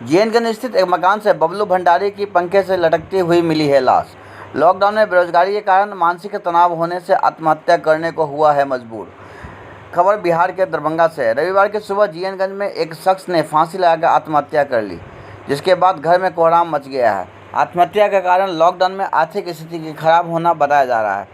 जीएनगंज स्थित एक मकान से बबलू भंडारी की पंखे से लटकती हुई मिली है लाश। लॉकडाउन में बेरोजगारी के कारण मानसिक तनाव होने से आत्महत्या करने को हुआ है मजबूर। खबर बिहार के दरभंगा से है। रविवार की सुबह जीएनगंज में एक शख्स ने फांसी लगाकर आत्महत्या कर ली, जिसके बाद घर में कोहराम मच गया है। आत्महत्या का कारण लॉकडाउन में आर्थिक स्थिति की खराब होना बताया जा रहा है।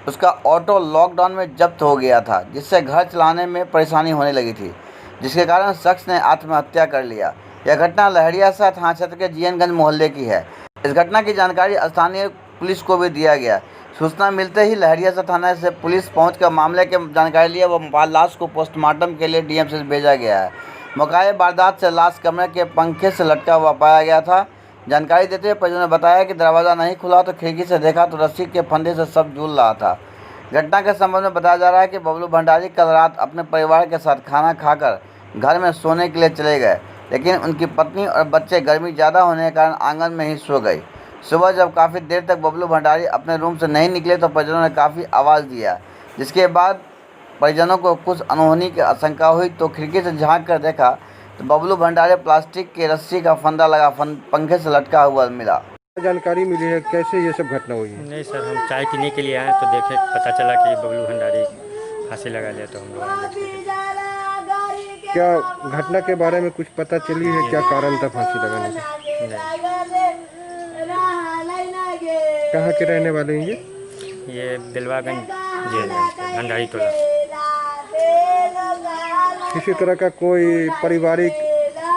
उसका ऑटो लॉकडाउन में जब्त हो गया था, जिससे घर चलाने में परेशानी होने लगी थी, जिसके कारण शख्स ने आत्महत्या कर लिया। यह घटना लहरियासराय थाना क्षेत्र के जीएनगंज मोहल्ले की है। इस घटना की जानकारी स्थानीय पुलिस को भी दिया गया। सूचना मिलते ही लहरियासराय थाना से पुलिस पहुंचकर मामले की जानकारी लिया व लाश को पोस्टमार्टम के लिए डीएमसी भेजा गया है। मौके वारदात से लाश कमरे के पंखे से लटका हुआ पाया गया था। जानकारी देते हुए परिजनों ने बताया कि दरवाज़ा नहीं खुला तो खिड़की से देखा तो रस्सी के फंदे से सब झूल रहा था। घटना के संबंध में बताया जा रहा है कि बबलू भंडारी कल रात अपने परिवार के साथ खाना खाकर घर में सोने के लिए चले गए, लेकिन उनकी पत्नी और बच्चे गर्मी ज़्यादा होने के कारण आंगन में ही सो गए। सुबह जब काफ़ी देर तक बबलू भंडारी अपने रूम से नहीं निकले तो परिजनों ने काफ़ी आवाज़ दिया, जिसके बाद परिजनों को कुछ अनहोनी की आशंका हुई तो खिड़की से झांक कर देखा तो बबलू भंडारी प्लास्टिक के रस्सी का फंदा लगा पंखे से लटका हुआ मिला। जानकारी मिली है कैसे ये सब घटना हुई है? नहीं सर, हम चाय पीने के लिए आए तो देखे, पता चला कि बबलू भंडारी फांसी लगा लिया, तो हम लोग क्या घटना के बारे में कुछ पता चली है? क्या कारण था फांसी लगाने का? कहाँ के रहने वाले हैं ये दिलवागंज जेलगंज के भंडारी टोला। किसी तरह का कोई पारिवारिक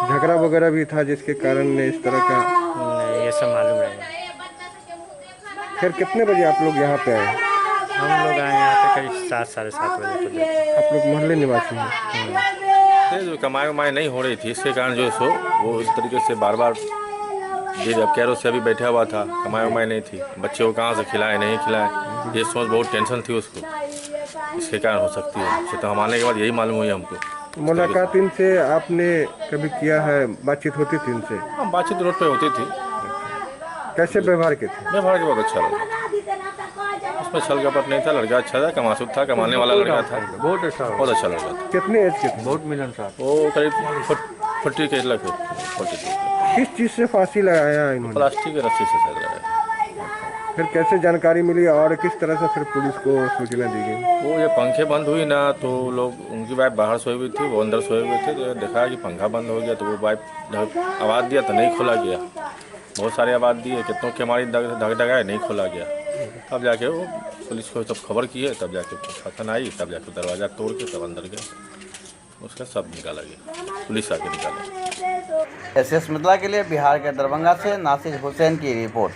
झगड़ा वगैरह भी था जिसके कारण इस तरह का? नहीं, ये सब मालूम नहीं। फिर कितने बजे आप लोग यहाँ पे आए? हम लोग आए यहाँ पे करीब 7 साढ़े 7 बजे को। आप लोग मोहल्ले निवासी हैं? जो कमाई वमाई नहीं हो रही थी, इसके कारण जो सो वो इस तरीके से बार बार अब कैरों से अभी बैठा हुआ था, कमाई वमाई नहीं थी, बच्चे को कहाँ से खिलाएं नहीं खिलाएं, ये सोच बहुत टेंशन थी उसको, इसके कारण हो सकती है। इससे तो हम आने के बाद यही मालूम हुई हमको। मुलाकात इनसे आपने कभी किया है? बातचीत होती थी इनसे? हाँ, बातचीत रोड पे होती थी। कैसे व्यवहार के थे? व्यवहार के बहुत अच्छा लगा, उसमें छल कपट नहीं था, लड़का अच्छा था, कमासुद था, कमाने वाला लड़का था, बहुत अच्छा लड़का था। कितने एज के थे? बहुत मिलनसार। वो करीब 40 के लगे। किस चीज़ से फांसी लगाया इन्होंने? प्लास्टिक के रस्सी से शायद लगाया। फिर कैसे जानकारी मिली और किस तरह से फिर पुलिस को सूचना दी गई? वो ये पंखे बंद हुई ना तो लोग, उनकी वाइफ बाहर सोई हुई थी, वो अंदर सोए हुए थे, तो देखा कि पंखा बंद हो गया तो वो वाइफ आवाज़ दिया तो नहीं खोला गया। बहुत सारे आवाज़ दिए, कितनों की हमारी धक धगाए, नहीं खोला गया। तब जाके वो पुलिस को तब खबर की है, तब जाके प्रशासन आई, तब जाके दरवाज़ा तोड़ के तब अंदर गए, उसका सब निकाला गया, पुलिस आके निकाला। SS मिथिला के लिए बिहार के दरभंगा से नासिर हुसैन की रिपोर्ट।